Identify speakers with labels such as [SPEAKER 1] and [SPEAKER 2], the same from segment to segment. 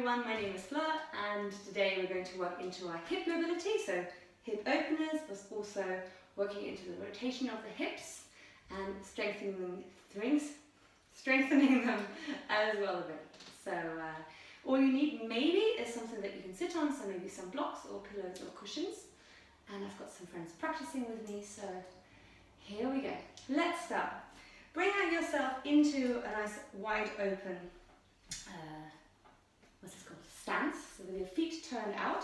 [SPEAKER 1] everyone, my name is Fleur and today we're going to work into our hip mobility, so hip openers, but also working into the rotation of the hips and strengthening them as well a bit. So all you need maybe is something that you can sit on, so maybe some blocks or pillows or cushions. And I've got some friends practicing with me, so here we go. Let's start. Bring out yourself into a nice wide open stance, so with your feet turned out,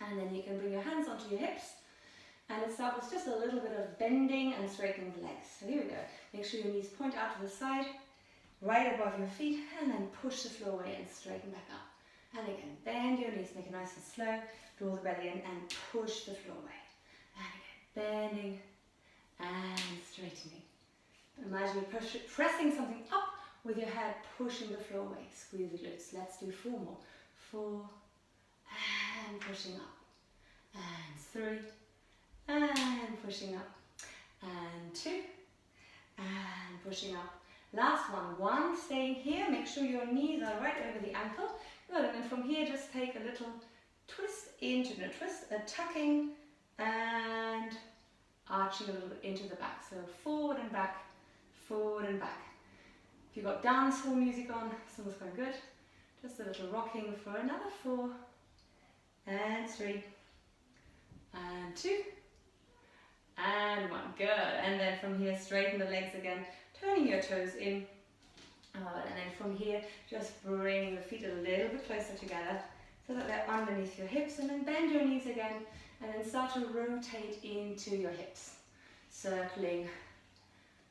[SPEAKER 1] and then you can bring your hands onto your hips and it starts with just a little bit of bending and straightening the legs. So here we go. Make sure your knees point out to the side, right above your feet, and then push the floor away and straighten back up. And again, bend your knees, make it nice and slow, draw the belly in and push the floor away. And again, bending and straightening. Imagine you pressing something up with your head, pushing the floor away. Squeeze the glutes. Let's do 4 more. 4, and pushing up. And 3, and pushing up. And 2, and pushing up. Last one. 1, staying here. Make sure your knees are right over the ankle. Good, and then from here just take a little twist into the twist, a tucking and arching a little bit into the back. So forward and back, forward and back. If you've got dancehall music on, someone's going good. Just a little rocking for another 4, and 3, and 2, and 1. Good. And then from here, straighten the legs again, turning your toes in. And then from here, just bring the feet a little bit closer together so that they're underneath your hips, and then bend your knees again, and then start to rotate into your hips. Circling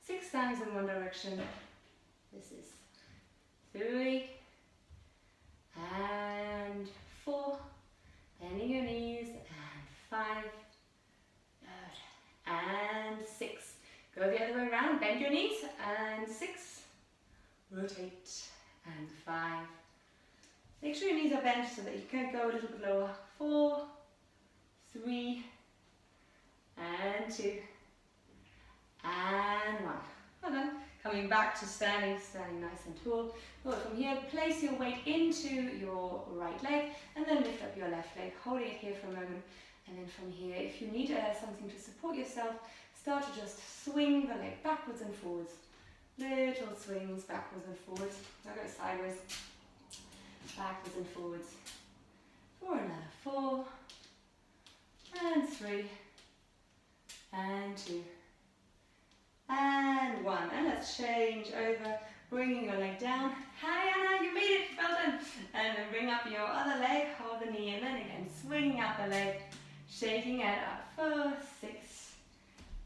[SPEAKER 1] 6 times in one direction. This is 3, and 4, bending your knees, and 5, and 6. Go the other way around, bend your knees, and 6, rotate, and 5. Make sure your knees are bent so that you can go a little bit lower. 4, 3, and 2, and 1. Well done. Coming back to standing nice and tall. Good. From here, place your weight into your right leg and then lift up your left leg, holding it here for a moment. And then from here, if you need something to support yourself, start to just swing the leg backwards and forwards. Little swings backwards and forwards. Now go sideways, backwards and forwards. For another 4, and 3, and 2. And 1, and let's change over, bringing your leg down. Hi Anna, you made it, well done. And then bring up your other leg, hold the knee, and then again, swinging up the leg, shaking it up. 4, 6,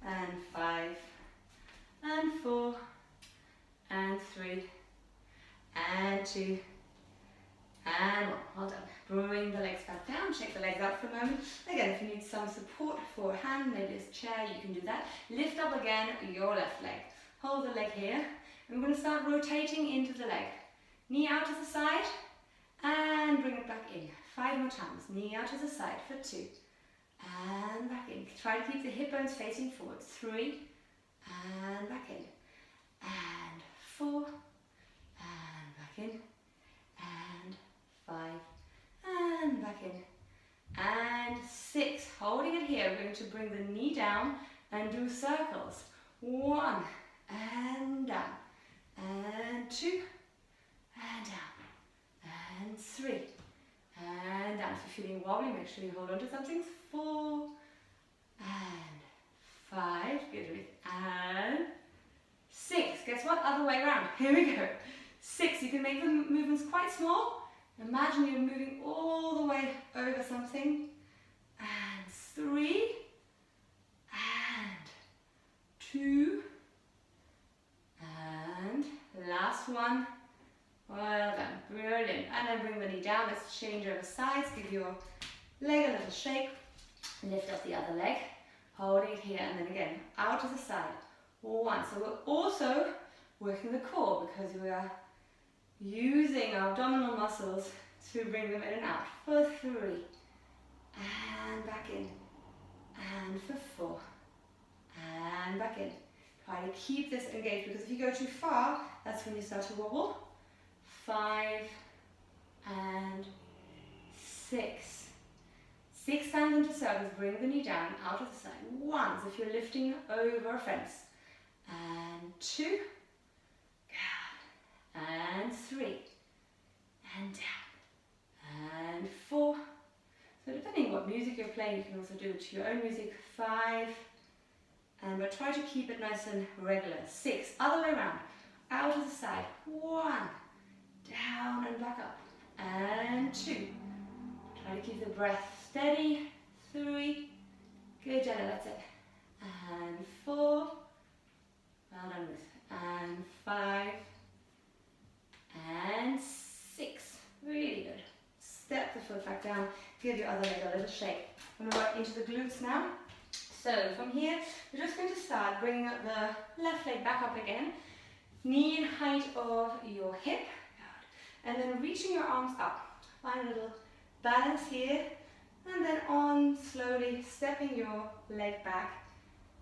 [SPEAKER 1] and 5, and 4, and 3, and 2, and 1. Well done. Bring the legs back down, shake the legs out for a moment. Again, if you need some support for a hand, maybe this chair, you can do that. Lift up again your left leg. Hold the leg here. And we're going to start rotating into the leg. Knee out to the side and bring it back in. 5 more times. Knee out to the side for 2. And back in. Try to keep the hip bones facing forward. 3 and back in. And 4 and back in. And 5 and back in, and 6, holding it here. We're going to bring the knee down and do circles. 1 and down, and 2 and down, and 3 and down. If you're feeling wobbly, make sure you hold on to something. 4 and 5, good, and 6. Guess what? Other way around. Here we go. 6. You can make the movements quite small. Imagine you're moving all the way over something. And 3, and 2, and last one. Well done, brilliant. And then bring the knee down. Let's change over sides. Give your leg a little shake. Lift up the other leg. Holding it here, and then again, out to the side. 1. So we're also working the core because we are using our abdominal muscles to bring them in and out. For 3, and back in, and for 4, and back in. Try to keep this engaged because if you go too far, that's when you start to wobble. 5, and 6. 6 times into circles, bring the knee down, out of the side. 1, as if you're lifting over a fence. And 2, good. And 3, and down. And 4. So depending on what music you're playing, you can also do it to your own music. 5, but try to keep it nice and regular. 6, other way around, out of the side. 1, down and back up. And 2. Try to keep the breath steady. 3, good, Jenna, that's it. And 4, well done with. And 5, and 6, really good. Step the foot back down, give your other leg a little shake. I'm going to work into the glutes now. So from here, we're just going to start bringing up the left leg back up again. Knee in height of your hip. And then reaching your arms up. Find a little balance here. And then on, slowly stepping your leg back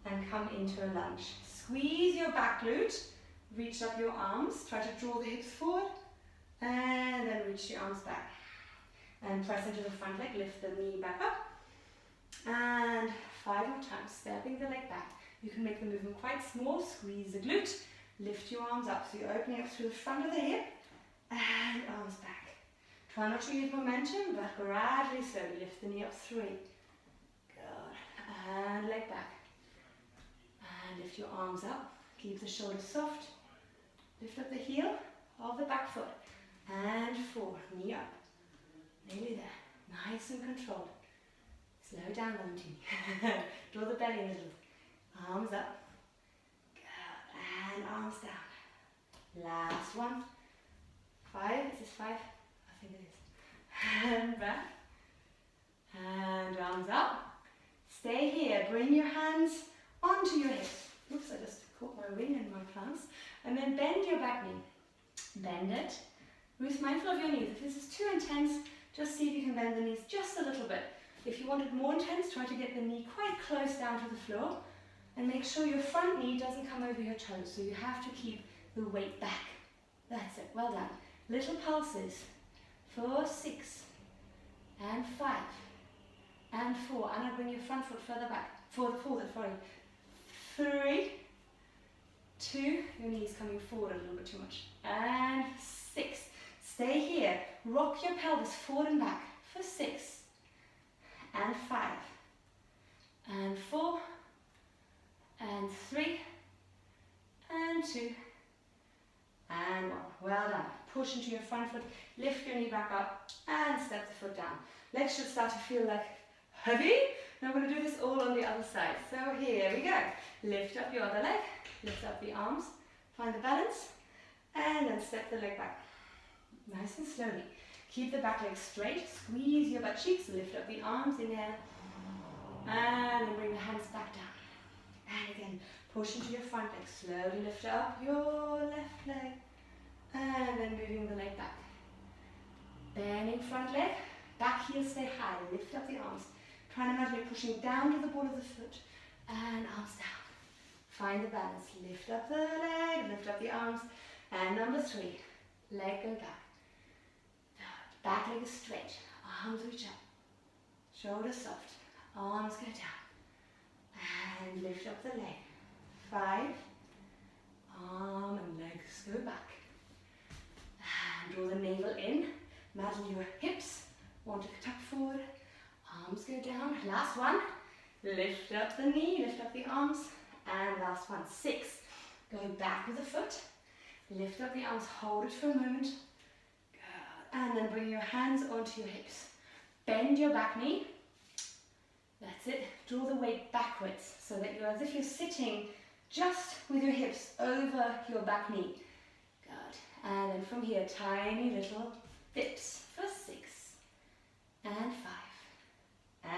[SPEAKER 1] and come into a lunge. Squeeze your back glute. Reach up your arms. Try to draw the hips forward. And then reach your arms back. And press into the front leg. Lift the knee back up. And 5 more times. Stepping the leg back. You can make the movement quite small. Squeeze the glute. Lift your arms up. So you're opening up through the front of the hip. And arms back. Try not to use momentum, but gradually, slowly lift the knee up. 3. Good. And leg back. And lift your arms up. Keep the shoulders soft. Lift up the heel of the back foot. And 4. Knee up. Nearly there. Nice and controlled. Slow down, Valentine. Draw the belly a little. Arms up. Good. And arms down. Last one. 5, is this 5? I think it is. And back. And arms up. Stay here. Bring your hands onto your hips. Oops, I just caught my wing in my plants. And then bend your back knee. Bend it. Ruth, mindful of your knees. If this is too intense, just see if you can bend the knees just a little bit. If you want it more intense, try to get the knee quite close down to the floor. And make sure your front knee doesn't come over your toes. So you have to keep the weight back. That's it. Well done. Little pulses. 4, 6, and 5, and 4. Anna, bring your front foot further back. Forward, sorry. 3, 2, your knees coming forward a little bit too much. And 6. Stay here. Rock your pelvis forward and back for 6, and 5, and 4, and 3, and 2, and 1. Well done. Push into your front foot, lift your knee back up, and step the foot down. Legs should start to feel like heavy. Now we're going to do this all on the other side. So here we go. Lift up your other leg, lift up the arms, find the balance, and then step the leg back. Nice and slowly. Keep the back leg straight, squeeze your butt cheeks, lift up the arms, inhale, and then bring the hands back down. And again, push into your front leg, slowly lift up your left leg. And then moving the leg back. Bending front leg, back heel stay high, lift up the arms. Try and imagine you're pushing down to the ball of the foot and arms down. Find the balance, lift up the leg, lift up the arms. And number 3, leg go back. Back leg is straight, arms reach up. Shoulders soft, arms go down. And lift up the leg. 5, arm and legs go back. And draw the navel in. Imagine your hips want to tuck forward. Arms go down. Last one. Lift up the knee, lift up the arms. And last one. 6. Go back with the foot. Lift up the arms, hold it for a moment. Good. And then bring your hands onto your hips. Bend your back knee. That's it. Draw the weight backwards so that you're as if you're sitting just with your hips over your back knee. Good. And then from here, tiny little dips for 6, and 5,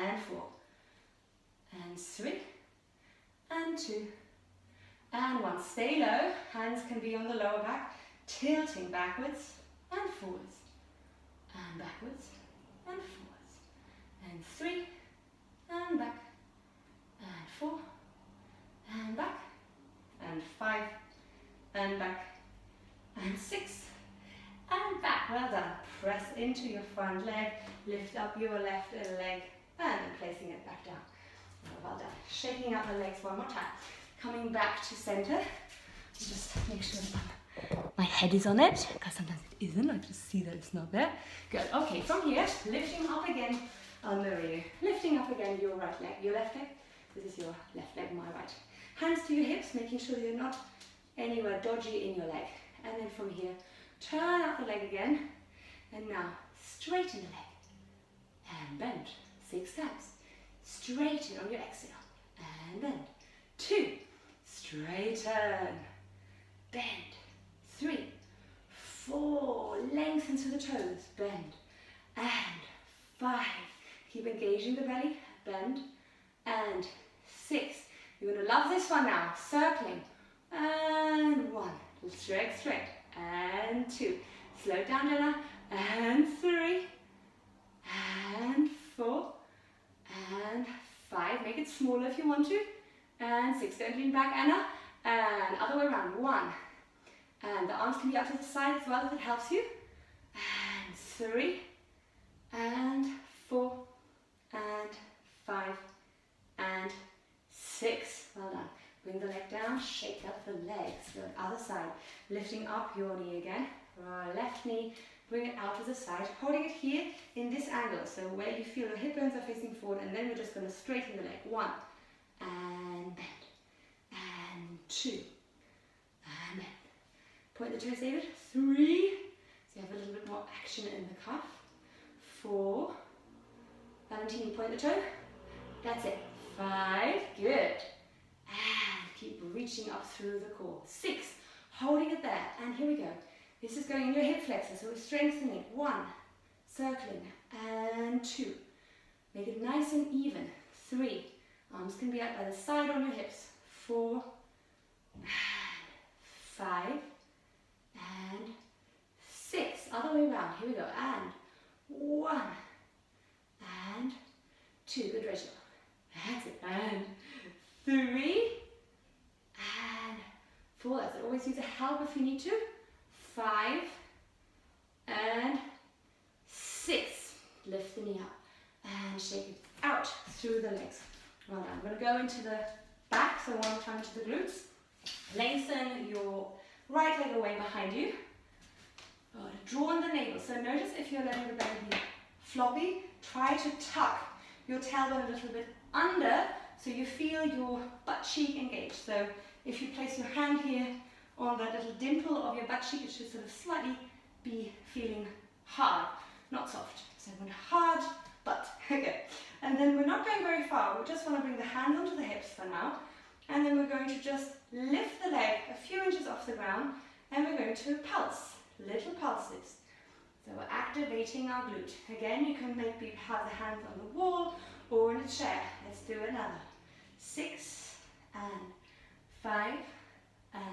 [SPEAKER 1] and 4, and 3, and 2, and 1. Stay low. Hands can be on the lower back, tilting backwards and forwards, and backwards and forwards, and 3, and back, and 4, and back, and 5, and back, and 6, and back. well done. Press into your front leg, lift up your left leg, and then placing it back down. Well done. Shaking out the legs one more time. Coming back to center. Just make sure that my head is on it, because sometimes it isn't. I just see that it's not there. Good. Okay, from here, lifting up again. I'll mirror you. Lifting up again your right leg, your left leg. This is your left leg, my right. Hands to your hips, making sure that you're not anywhere dodgy in your leg. And then from here, turn out the leg again. And now, straighten the leg. And bend. 6 times. Straighten on your exhale. And bend. 2. Straighten. Bend. 3. 4. Lengthen to the toes. Bend. And 5. Keep engaging the belly. Bend. And 6. You're going to love this one now. Circling. And 1. Straight. And 2. Slow down, Jenna. And 3. And 4. And 5. Make it smaller if you want to. And 6. Don't lean back, Anna. And other way around. 1. And the arms can be up to the side as well if it helps you. And 3. And 4. And 5. And 6. Well done. Bring the leg down, shake up the legs. Go other side. Lifting up your knee again. Left knee, bring it out to the side. Holding it here in this angle. So where you feel your hip bones are facing forward. And then we're just going to straighten the leg. 1. And bend. And 2. And bend. Point the toes, David. 3. So you have a little bit more action in the calf. 4. Valentini, point the toe. That's it. 5. Good. And keep reaching up through the core. 6. Holding it there. And here we go. This is going in your hip flexor, so we're strengthening. 1. Circling. And 2. Make it nice and even. 3. Arms can be up by the side on your hips. 4. And 5. And 6. Other way around. Here we go. And 1. And 2. Good ratio. That's it. And 3. And 4. That's it. Always use a help if you need to. 5. And 6. Lift the knee up. And shake it out through the legs. Well done. I'm going to go into the back, so one more time to the glutes. Lengthen your right leg away behind you. Draw on the navel. So notice if you're letting the belly be floppy, try to tuck your tailbone a little bit under so you feel your butt cheek engaged. So if you place your hand here on that little dimple of your butt cheek, it should sort of slightly be feeling hard, not soft. So I'm going hard butt. Okay. And then we're not going very far. We just want to bring the hands onto the hips for now. And then we're going to just lift the leg a few inches off the ground and we're going to pulse, little pulses. So we're activating our glute. Again, you can maybe have the hands on the wall or in a chair. Let's do another. 6 and 5 and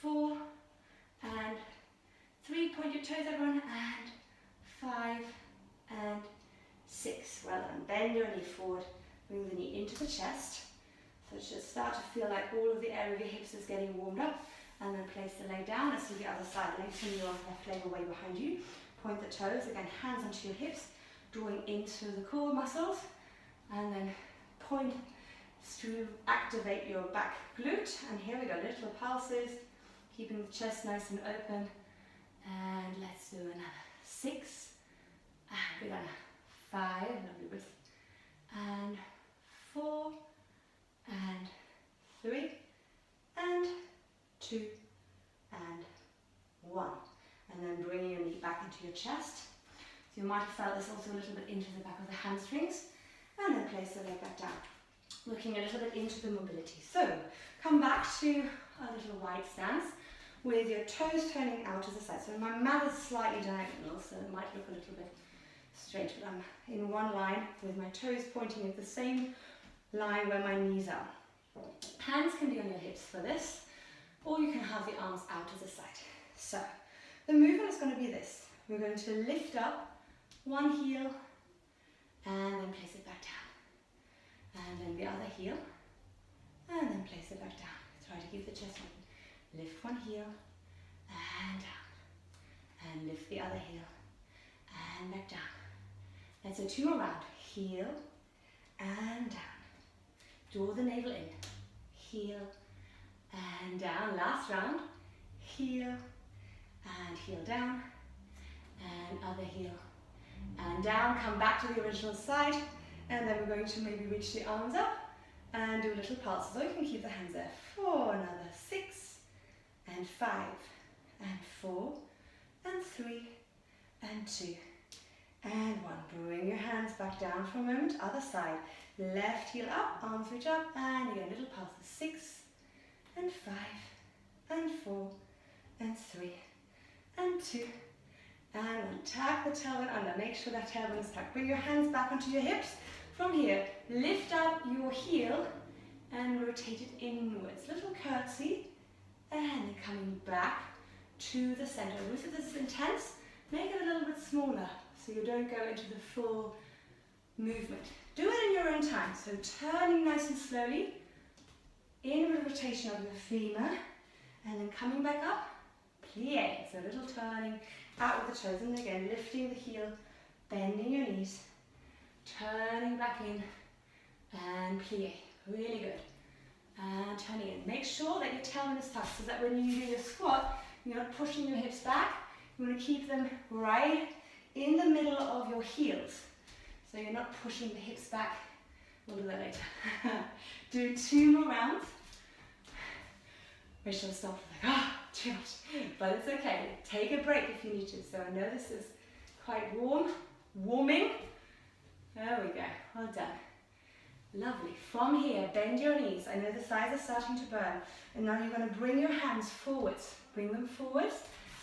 [SPEAKER 1] 4 and 3. Point your toes, everyone. And 5 and 6. Well done. Bend your knee forward. Bring the knee into the chest. So just start to feel like all of the area of your hips is getting warmed up. And then place the leg down. Let's do the other side. Lengthen your left leg away behind you. Point the toes. Again, hands onto your hips. Drawing into the core muscles. And then point to activate your back glute. And here we go. Little pulses. Keeping the chest nice and open. And let's do another. 6. And good. 5. Lovely breath. And 4. And 3. And 2. And 1. And then bring your knee back into your chest. So you might have felt this also a little bit into the back of the hamstrings. And then place the leg back down. Looking a little bit into the mobility. So come back to a little wide stance with your toes turning out to the side. So my mat is slightly diagonal, so it might look a little bit straight, but I'm in one line with my toes pointing at the same line where my knees are. Hands can be on your hips for this, or you can have the arms out to the side. So the movement is going to be this. We're going to lift up one heel and then place it back down. And then the other heel and then place it back down. Try to keep the chest open. Lift one heel and down. And lift lift the other heel and back down. Let's do 2 more rounds. Heel and down. Draw the navel in. Heel and down. Last round. Heel and heel down. And other heel and down. Come back to the original side. And then we're going to maybe reach the arms up and do little pulses. Or you can keep the hands there for another 6 and 5 and 4 and 3 and 2 and 1. Bring your hands back down for a moment. Other side. Left heel up, arms reach up, and again, little pulses. 6 and 5 and 4 and 3 and 2 and 1. Tuck the tailbone under. Make sure that tailbone is tucked. Bring your hands back onto your hips. From here, lift up your heel and rotate it inwards. Little curtsy, and then coming back to the center. If this is intense, make it a little bit smaller so you don't go into the full movement. Do it in your own time. So turning nice and slowly, inward rotation of your femur, and then coming back up, plie. So a little turning out with the toes, and again lifting the heel, bending your knees, turning back in, and plie. Really good. And turning in. Make sure that your tailbone is tucked so that when you do your squat, you're not pushing your hips back. You want to keep them right in the middle of your heels. So you're not pushing the hips back. We'll do that later. Do 2 more rounds. Rachel stopped like, too much. But it's okay. Take a break if you need to. So I know this is quite warming. There we go. Well done. Lovely. From here, bend your knees. I know the thighs are starting to burn. And now you're going to bring your hands forwards. Bring them forwards.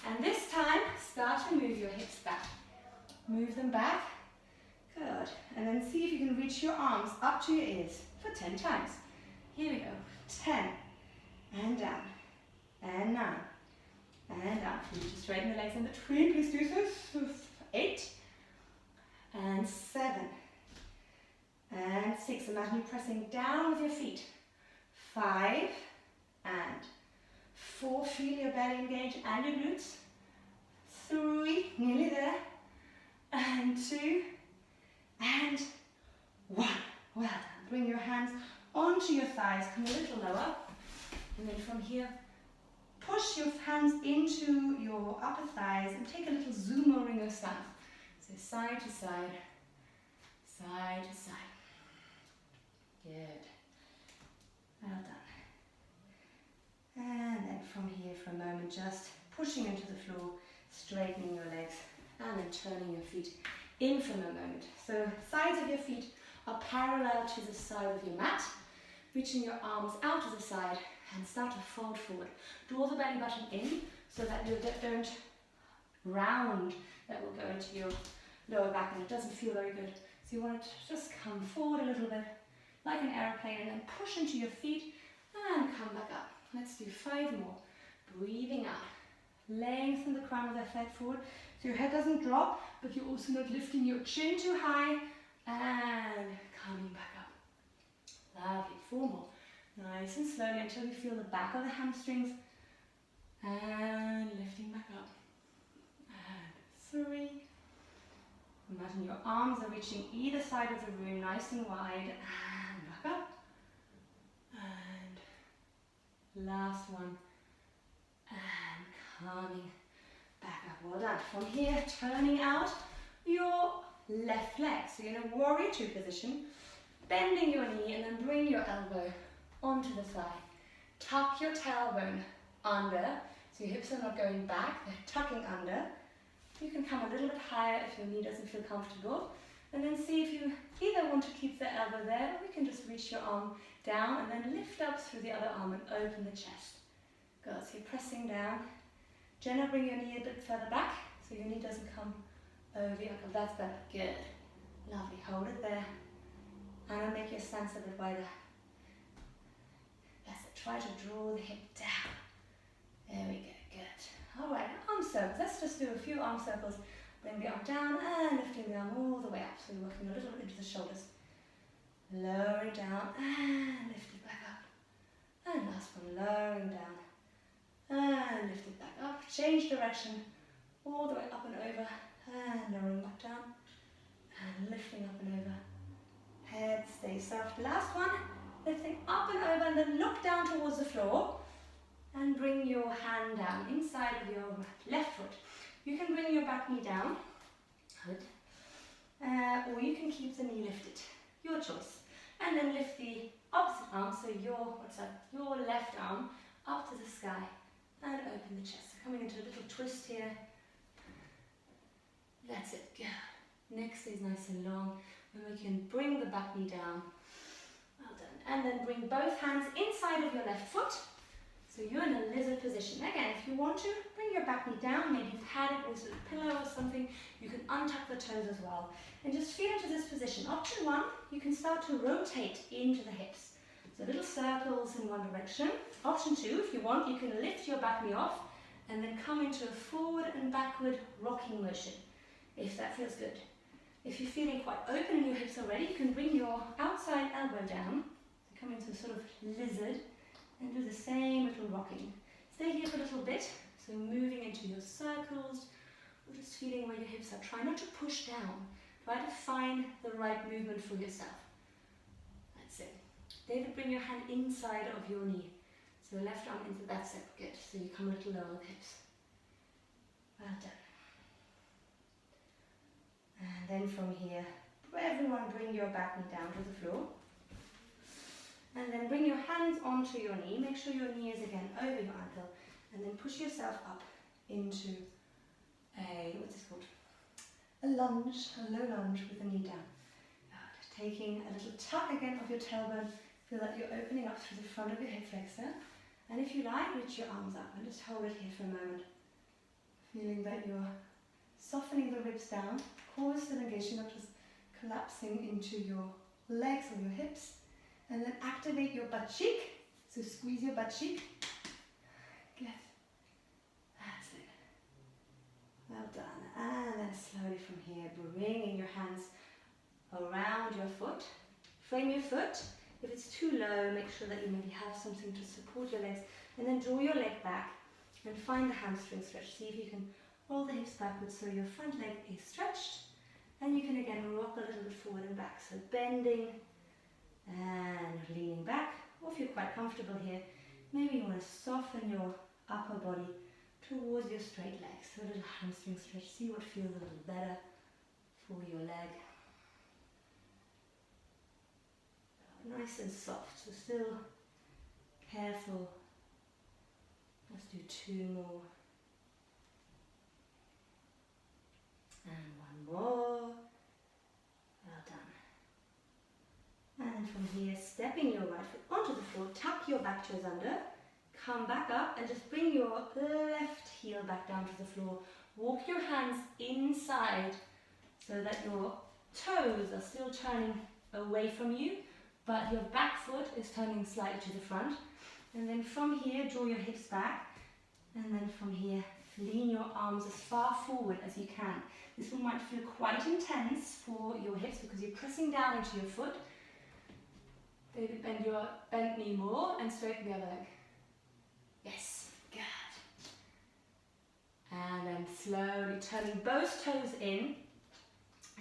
[SPEAKER 1] And this time, start to move your hips back. Move them back. Good. And then see if you can reach your arms up to your ears for 10 times. Here we go. 10. And down. And 9. And down. You need to straighten the legs in between. Please do so. 8. And 7. And 6. Imagine you pressing down with your feet. 5. And 4. Feel your belly engage and your glutes. 3. Nearly there. And 2. And 1. Well done. Bring your hands onto your thighs. Come a little lower. And then from here, push your hands into your upper thighs and take a little Zumba Ringo stance. So side to side, side to side. Good. Well done. And then from here for a moment, just pushing into the floor, straightening your legs, and then turning your feet in from a moment. So sides of your feet are parallel to the side of your mat, reaching your arms out to the side and start to fold forward. Draw the belly button in so that you don't round, that will go into your lower back and it doesn't feel very good. So you want to just come forward a little bit like an aeroplane and then push into your feet and come back up. Let's do 5 more. Breathing out. Lengthen the crown of the head forward so your head doesn't drop, but you're also not lifting your chin too high, and coming back up. Lovely. 4 more. Nice and slowly until you feel the back of the hamstrings, and lifting back up. And 3. Imagine your arms are reaching either side of the room, nice and wide, and back up. And last one. And coming back up. Well done. From here, turning out your left leg. So you're in a warrior 2 position, bending your knee and then bring your elbow onto the thigh. Tuck your tailbone under, so your hips are not going back, they're tucking under. You can come a little bit higher if your knee doesn't feel comfortable. And then see if you either want to keep the elbow there, or you can just reach your arm down and then lift up through the other arm and open the chest. Good, so you're pressing down. Jenna, bring your knee a bit further back so your knee doesn't come over your ankle. That's better. Good. Lovely. Hold it there. And I'll make your stance a bit wider. That's it. Try to draw the hip down. There we go. Good. All right. Arm circles. Let's just do a few arm circles. Bring the arm down and lifting the arm all the way up. So you're working a little bit into the shoulders. Lowering down and lift it back up. And last one. Lowering down and lift it back up. Change direction all the way up and lifting up and over. Head stays soft. Last one, lifting up and over, and then look down towards the floor and bring your hand down inside of your left foot. You can bring your back knee down, good, or you can keep the knee lifted, your choice. And then lift the opposite arm, so your left arm up to the sky and open the chest. So coming into a little twist here. That's it, good. Neck stays nice and long. And we can bring the back knee down. Well done. And then bring both hands inside of your left foot. So you're in a lizard position. Again, if you want to, bring your back knee down. Maybe pad it with a pillow or something. You can untuck the toes as well. And just feel into this position. Option one, you can start to rotate into the hips. So little circles in one direction. Option two, if you want, you can lift your back knee off and then come into a forward and backward rocking motion, if that feels good. If you're feeling quite open in your hips already, you can bring your outside elbow down, so come into a sort of lizard, and do the same little rocking. Stay here for a little bit, so moving into your circles, or just feeling where your hips are. Try not to push down. Try to find the right movement for yourself. That's it. David, bring your hand inside of your knee. So left arm into, that's it, good. So you come a little lower with the hips. Well done. And then from here, everyone bring your back knee down to the floor. And then bring your hands onto your knee. Make sure your knee is again over your ankle. And then push yourself up into a, what's this called? A lunge, a low lunge with the knee down. Good. Taking a little tuck again of your tailbone. Feel that you're opening up through the front of your hip flexor. And if you like, reach your arms up and just hold it here for a moment. Feeling that you're softening the ribs down. Core is still engaged, you're not just collapsing into your legs or your hips. And then activate your butt cheek. So squeeze your butt cheek. Good. That's it. Well done. And then slowly from here, bringing your hands around your foot. Frame your foot. If it's too low, make sure that you maybe have something to support your legs. And then draw your leg back and find the hamstring stretch. See if you can roll the hips backwards so your front leg is stretched. And you can again rock a little bit forward and back. So bending and leaning back. Or if you're quite comfortable here, maybe you want to soften your upper body towards your straight legs. So a little hamstring stretch. See what feels a little better for your leg. Nice and soft, so still careful. Let's do two more. And one more. Well done. And from here, stepping your right foot onto the floor, tuck your back toes under, come back up and just bring your left heel back down to the floor. Walk your hands inside so that your toes are still turning away from you, but your back foot is turning slightly to the front. And then from here, draw your hips back. And then from here, lean your arms as far forward as you can. This one might feel quite intense for your hips because you're pressing down into your foot. David, bend your bent knee more and straighten the other leg. Yes, good. And then slowly turning both toes in.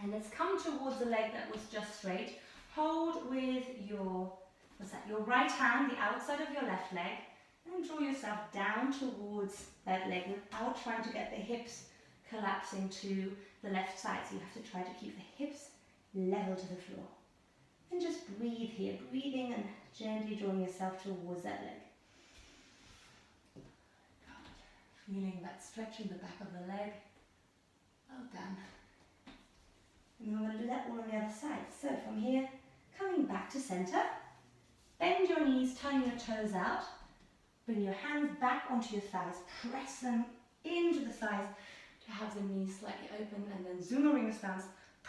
[SPEAKER 1] And let's come towards the leg that was just straight. Hold with your, your right hand, the outside of your left leg, and draw yourself down towards that leg without trying to get the hips collapsing to the left side. So you have to try to keep the hips level to the floor. And just breathe here, breathing and gently drawing yourself towards that leg. Good. Feeling that stretch in the back of the leg. Well done. And we're going to do that all on the other side. So from here, coming back to center, bend your knees, turn your toes out, bring your hands back onto your thighs, press them into the thighs to have the knees slightly open, and then Zunaringer stance,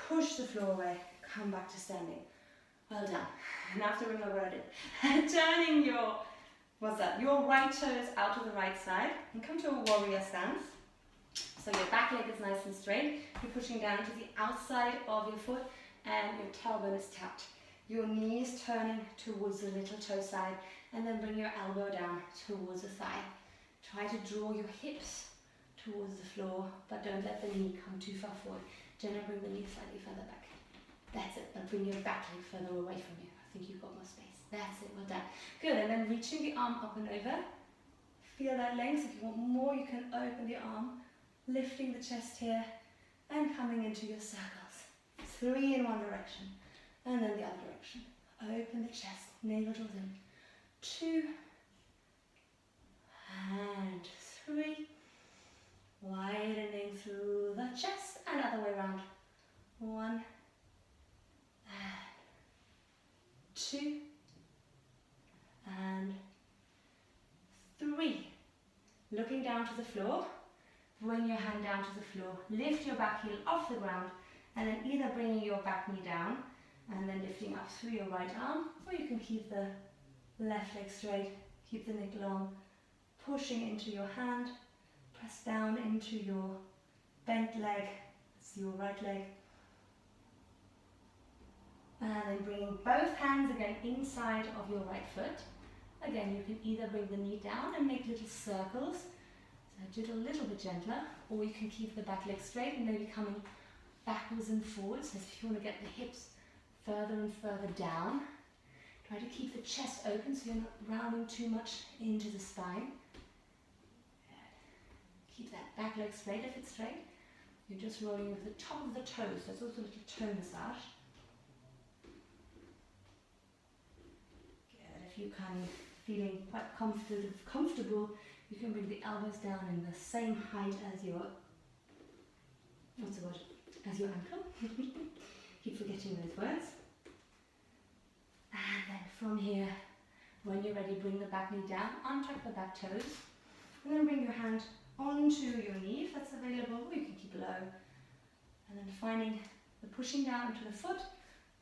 [SPEAKER 1] push the floor away, come back to standing. Well done. And after remember what I did, turning your, your right toes out to the right side, and come to a warrior stance. So your back leg is nice and straight, you're pushing down to the outside of your foot, and your tailbone is tapped. Your knee is turning towards the little toe side, and then bring your elbow down towards the thigh. Try to draw your hips towards the floor, but don't let the knee come too far forward. Gently bring the knee slightly further back. That's it, but bring your back leg further away from you. I think you've got more space. That's it, well done. Good, and then reaching the arm up and over. Feel that length. If you want more, you can open the arm, lifting the chest here, and coming into your circles. 3 in one direction, and then the other direction. Open the chest, navel draws in. 2, and 3. Widening through the chest, and other way around. 1, and 2, and 3. Looking down to the floor, bring your hand down to the floor, lift your back heel off the ground, and then either bringing your back knee down and then lifting up through your right arm, or you can keep the left leg straight, keep the neck long, pushing into your hand, press down into your bent leg, that's your right leg, and then bringing both hands again inside of your right foot. Again, you can either bring the knee down and make little circles, so do it a little bit gentler, or you can keep the back leg straight and maybe coming backwards and forwards, as if you want to get the hips further and further down. Try to keep the chest open so you're not rounding too much into the spine. Keep that back leg straight if it's straight. You're just rolling with the top of the toes, so it's also a little toe massage. Good. If you can, feeling quite comfortable, you can bring the elbows down in the same height as your, what's the word, as your ankle. Keep forgetting those words. And then from here, when you're ready, bring the back knee down, untuck the back toes, and then bring your hand onto your knee if that's available, or you can keep low. And then finding the pushing down into the foot,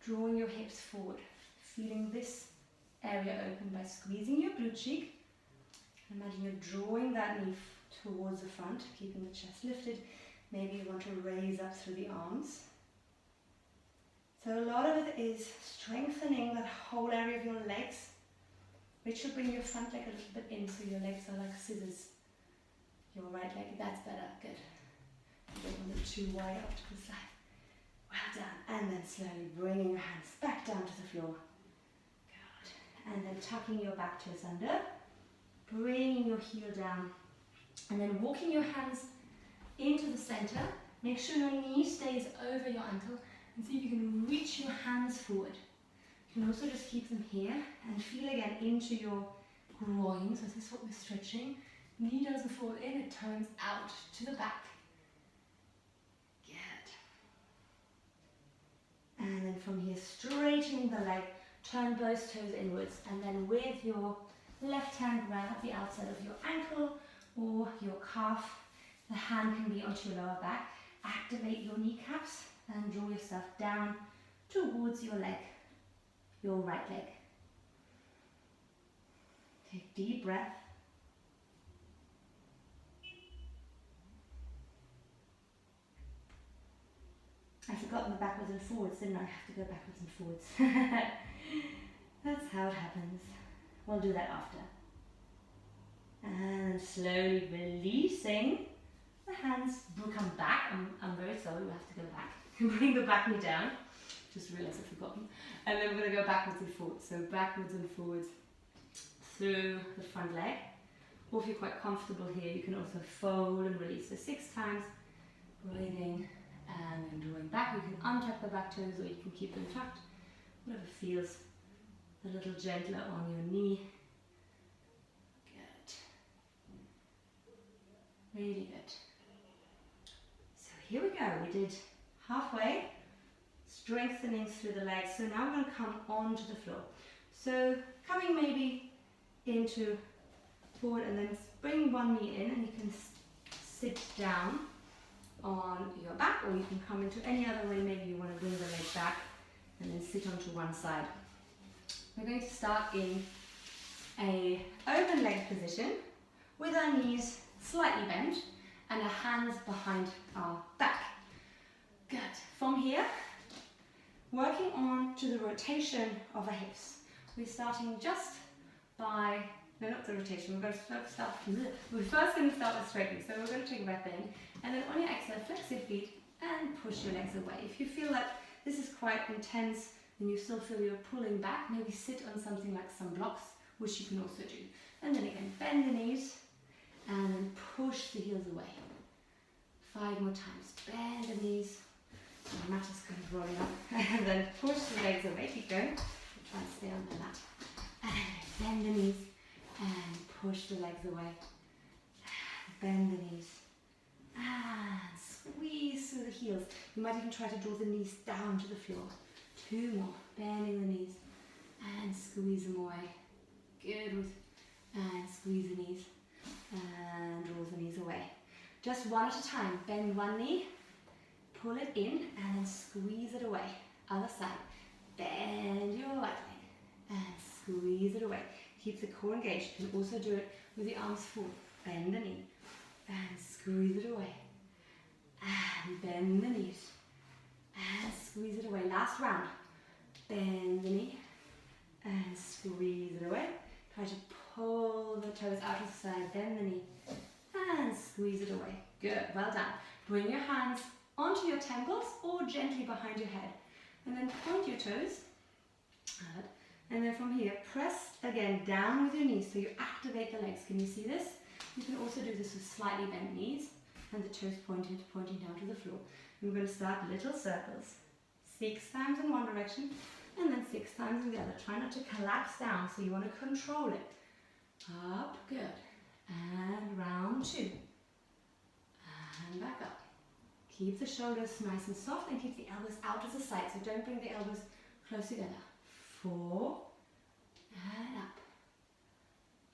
[SPEAKER 1] drawing your hips forward, feeling this area open by squeezing your glute cheek. Imagine you're drawing that knee towards the front, keeping the chest lifted. Maybe you want to raise up through the arms. So a lot of it is strengthening that whole area of your legs, which will bring your front leg a little bit in, so your legs are like scissors. Your right leg, that's better, good. You don't want it too wide up to the side. Well done. And then slowly bringing your hands back down to the floor. Good. And then tucking your back toes under, bringing your heel down, and then walking your hands into the center. Make sure your knee stays over your ankle, and see if you can reach your hands forward. You can also just keep them here and feel again into your groin. So this is what we're stretching. Knee doesn't fall in, it turns out to the back. Good. And then from here, straightening the leg, turn both toes inwards, and then with your left hand grab the outside of your ankle or your calf. The hand can be onto your lower back. Activate your kneecaps and draw yourself down towards your leg, your right leg. Take deep breath. I forgot the backwards and forwards, didn't I? I have to go backwards and forwards. That's how it happens. We'll do that after. And slowly releasing the hands. We'll come back. I'm very sorry, we'll have to go back. Bring the back knee down. Just realised I've forgotten. And then we're going to go backwards and forwards. So backwards and forwards through the front leg. Or if you're quite comfortable here, you can also fold and release. So 6 times. Breathing and then drawing back. You can untuck the back toes or you can keep them tucked. Whatever feels a little gentler on your knee. Good. Really good. So here we go. We did halfway, strengthening through the legs. So now we're going to come onto the floor. So coming maybe into forward and then bring one knee in, and you can sit down on your back, or you can come into any other way. Maybe you want to bring the leg back and then sit onto one side. We're going to start in a open leg position with our knees slightly bent and our hands behind our back. Good. From here, working on to the rotation of our hips. We're starting just by, no, not the rotation, we're first going to start with straightening. So we're going to take a breath in, and then on your exhale, flex your feet and push your legs away. If you feel that this is quite intense and you still feel you're pulling back, maybe sit on something like some blocks, which you can also do. And then again, bend the knees and then push the heels away. 5 more times. Bend the knees. The mat is kind of rolling up. And then push the legs away. Keep going. Try and stay on the mat. And bend the knees and push the legs away. Bend the knees. And squeeze through the heels. You might even try to draw the knees down to the floor. 2 more. Bending the knees and squeeze them away. Good. And squeeze the knees and draw the knees away. Just one at a time. Bend one knee, pull it in, and then squeeze it away. Other side. Bend your right leg and squeeze it away. Keep the core engaged. You can also do it with the arms forward. Bend the knee and squeeze it away. And bend the knees and squeeze it away. Last round. Bend the knee and squeeze it away. Try to pull the toes out of the side. Bend the knee and squeeze it away. Good, well done. Bring your hands onto your temples or gently behind your head. And then point your toes. Good. And then from here, press again down with your knees so you activate the legs. Can you see this? You can also do this with slightly bent knees and the toes pointing down to the floor. And we're going to start little circles. 6 times in one direction and then 6 times in the other. Try not to collapse down, so you want to control it. Up, good. And round 2. And back up. Keep the shoulders nice and soft and keep the elbows out to the side, so don't bring the elbows close together. 4 and up.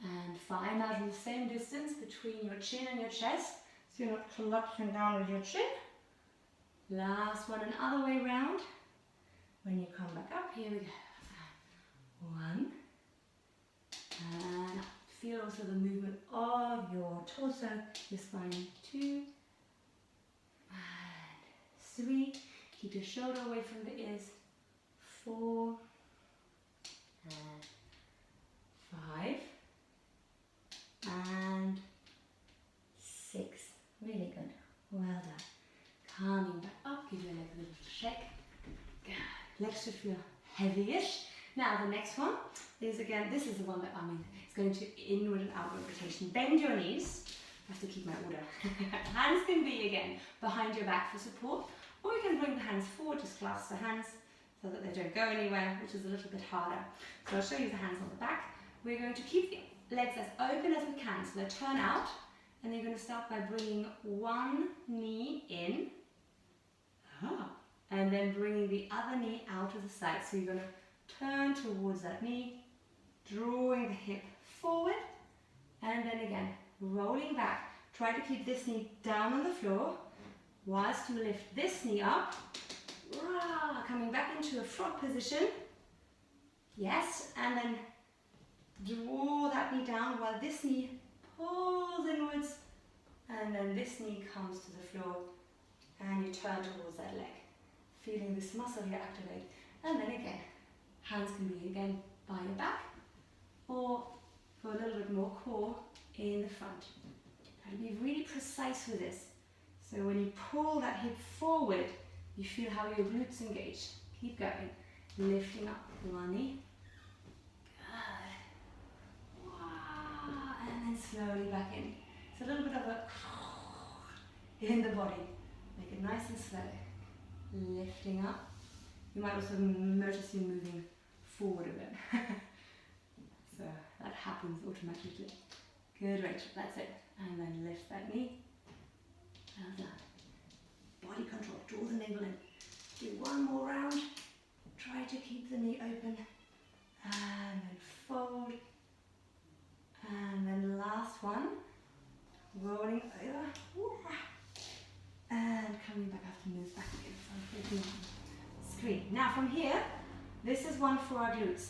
[SPEAKER 1] And find out the same distance between your chin and your chest, so you're not collapsing down with your chin. Last one, another way round. When you come back up, here we go. 1 and up. Feel also the movement of your torso, your spine. 2 and 3. Keep your shoulder away from the ears. 4 and 5 and 6. Really good. Well done. Coming back up, give your leg a little shake. Good. Legs should feel heavy-ish. Now the next one is, again, this is the one that it's going to inward and outward rotation. Bend your knees. I have to keep my order. Hands can be, again, behind your back for support, or you can bring the hands forward, just clasp the hands so that they don't go anywhere, which is a little bit harder. So I'll show you the hands on the back. We're going to keep the legs as open as we can, so they turn out, and you're going to start by bringing one knee in, and then bringing the other knee out to the side. So you're going to turn towards that knee, drawing the hip forward, and then again, rolling back. Try to keep this knee down on the floor, whilst you lift this knee up, coming back into a frog position. Yes, and then draw that knee down while this knee pulls inwards, and then this knee comes to the floor, and you turn towards that leg. Feeling this muscle here activate. And then again, hands can be again by your back, or for a little bit more core in the front. Try to be really precise with this. So when you pull that hip forward, you feel how your glutes engage. Keep going. Lifting up one knee. Good. Wow. And then slowly back in. It's a little bit of a in the body. Make it nice and slow. Lifting up. You might also notice you moving forward a bit. So that happens automatically. Good, Rachel, that's it. And then lift that knee. Well done. Body control, draw the navel in. Do one more round. Try to keep the knee open. And then fold. And then last one. Rolling over. And coming back, I have to move back again. So I'm flipping on screen. Now from here, this is one for our glutes.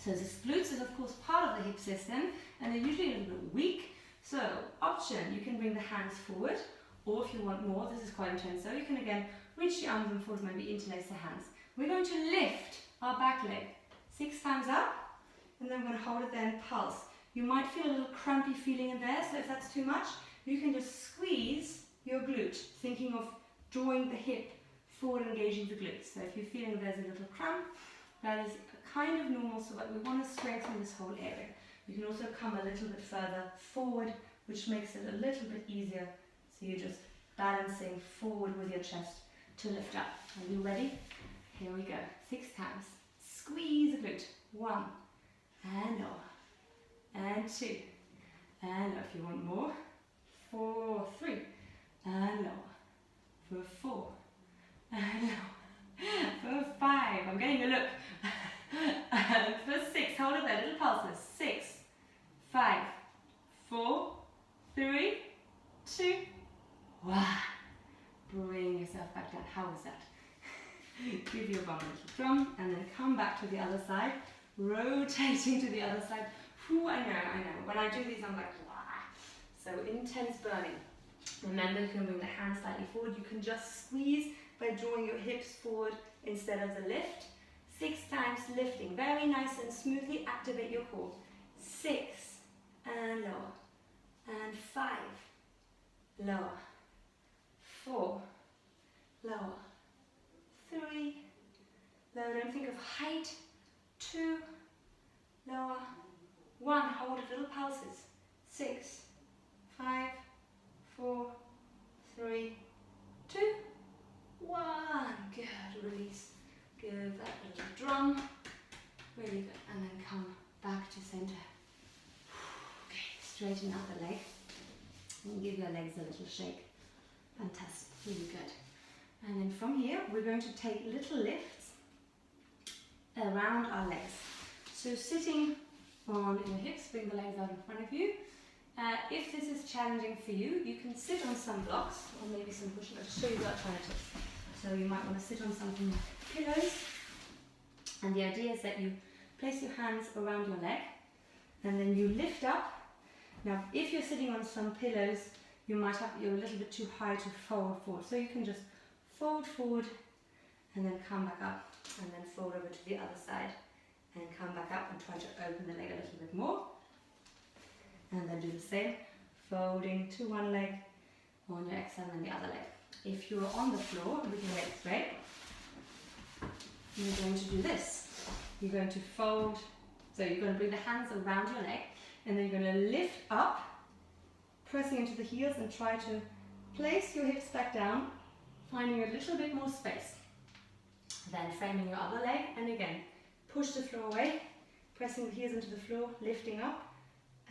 [SPEAKER 1] So this glutes is of course part of the hip system, and they're usually a little bit weak. So option, you can bring the hands forward, or if you want more, this is quite intense, so you can again reach the arms and forward, maybe interlace the hands. We're going to lift our back leg 6 times up, and then we're going to hold it there and pulse. You might feel a little crampy feeling in there, so if that's too much, you can just squeeze your glute, thinking of drawing the hip forward engaging the glutes. So if you're feeling there's a little cramp, that is kind of normal, so that we want to strengthen this whole area. You can also come a little bit further forward, which makes it a little bit easier. So you're just balancing forward with your chest to lift up. Are you ready? Here we go. 6 times. Squeeze the glute. 1 and lower. And 2. And if you want more, 4, 3 and lower. For 4 and lower. For 5. I'm getting a look. And for 6. Hold it there. Little pulses. 6, 5, 4, 3, 2, 1. Bring yourself back down. How was that? Give your bum a little drum and then come back to the other side, rotating to the other side. Whew, I know. When I do these, I'm like, wow. So intense burning. Remember, you can bring the hands slightly forward. You can just squeeze by drawing your hips forward instead of the lift. 6 times lifting. Very nice and smoothly activate your core. 6 and lower. And 5. Lower. 4. Lower. 3. Lower. Don't think of height. 2. Lower. 1. Hold it. Little pulses. 6. 5. 4. 3. 2. 1. Good. Release. Give that little drum. Really good. And then come back to center. Okay. Straighten out the leg. And give your legs a little shake. Fantastic. Really good. And then from here, we're going to take little lifts around our legs. So sitting on your hips, bring the legs out in front of you. If this is challenging for you, you can sit on some blocks or maybe some cushions. I'll just show you the alternative. So you might want to sit on something like pillows. And the idea is that you place your hands around your leg and then you lift up. Now, if you're sitting on some pillows, you're a little bit too high to fold forward. So you can just fold forward and then come back up and then fold over to the other side and come back up and try to open the leg a little bit more. And then do the same, folding to one leg on your exhale and the other leg. If you're on the floor with your legs straight, you're going to do this. You're going to fold, so you're going to bring the hands around your leg and then you're going to lift up, pressing into the heels and try to place your hips back down, finding a little bit more space. Then framing your other leg and again, push the floor away, pressing the heels into the floor, lifting up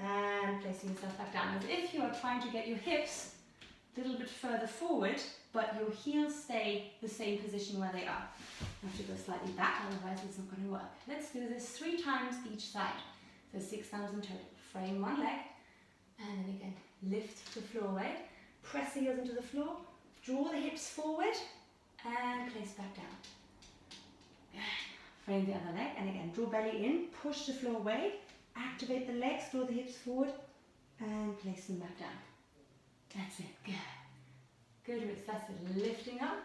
[SPEAKER 1] and placing yourself back down. As if you are trying to get your hips a little bit further forward, but your heels stay the same position where they are. You have to go slightly back, otherwise it's not going to work. Let's do this 3 times each side. So 6 times in total. Frame one leg and then again, lift the floor away, press the heels into the floor, draw the hips forward and place back down. Good. Frame the other leg and again, draw belly in, push the floor away, activate the legs, draw the hips forward and place them back down. That's it. Good. Good, Roots. That's it. Lifting up.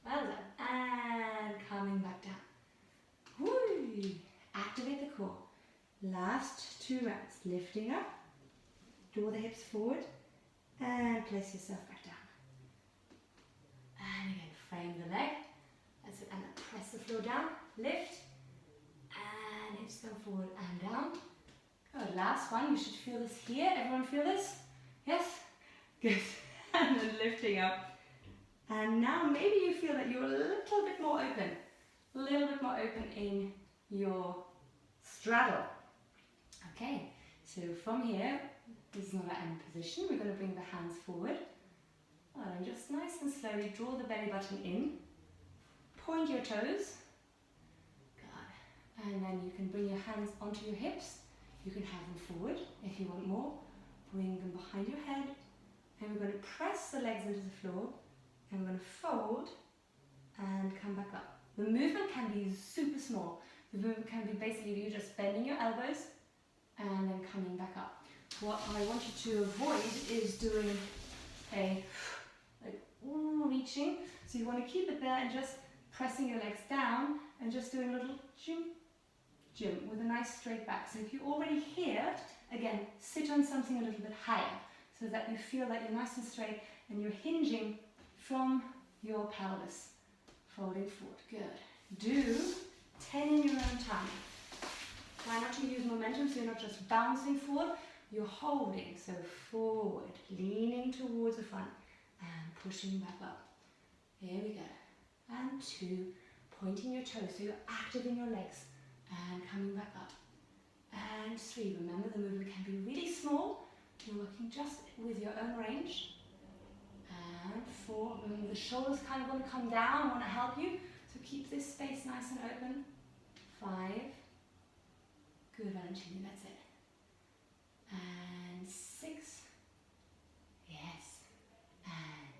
[SPEAKER 1] Well done. And coming back down. Woo. Activate the core. Last 2 rounds. Lifting up. Draw the hips forward and place yourself back down. And again, frame the leg. That's it. And then press the floor down. Lift. And hips go forward and down. Good. Last one. You should feel this here. Everyone feel this? Yes? Good. And then lifting up. And now maybe you feel that you're a little bit more open. A little bit more open in your straddle. Okay. So from here, this is not our end position. We're going to bring the hands forward. And just nice and slowly draw the belly button in. Point your toes. Good. And then you can bring your hands onto your hips. You can have them forward if you want more. Bring them behind your head. And we're going to press the legs into the floor. And we're going to fold and come back up. The movement can be super small. The movement can be basically you just bending your elbows and then coming back up. What I want you to avoid is doing a reaching. So you want to keep it there and just pressing your legs down and just doing a little jim with a nice straight back. So if you're already here, again, sit on something a little bit higher so that you feel that you're nice and straight and you're hinging from your pelvis. folding forward. Good. Do 10 in your own time. Try not to use momentum so you're not just bouncing forward, you're holding. So forward, leaning towards the front and pushing back up. Here we go. And 2, pointing your toes so you're active in your legs and coming back up. And 3, remember the movement can be really small. You're working just with your own range. And 4, remember the shoulders kind of want to come down, want to help you. So keep this space nice and open. 5. Good, Valentini, that's it. And 6. Yes. And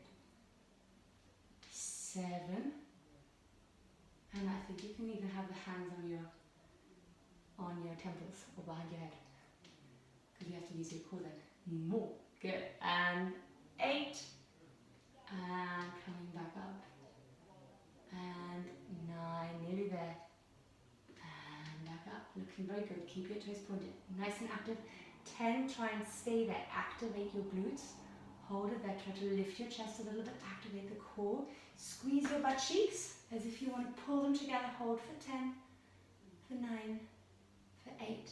[SPEAKER 1] 7. And I think you can even have the hands on your temples or behind your head. Because you have to use your core then. More. Good. And 8. And coming back up. And 9, nearly there. And back up. Looking very good. Keep your toes pointed. Nice and active. 10, try and stay there. Activate your glutes. Hold it there. Try to lift your chest a little bit. Activate the core. Squeeze your butt cheeks as if you want to pull them together. Hold for 10, for 9, for 8,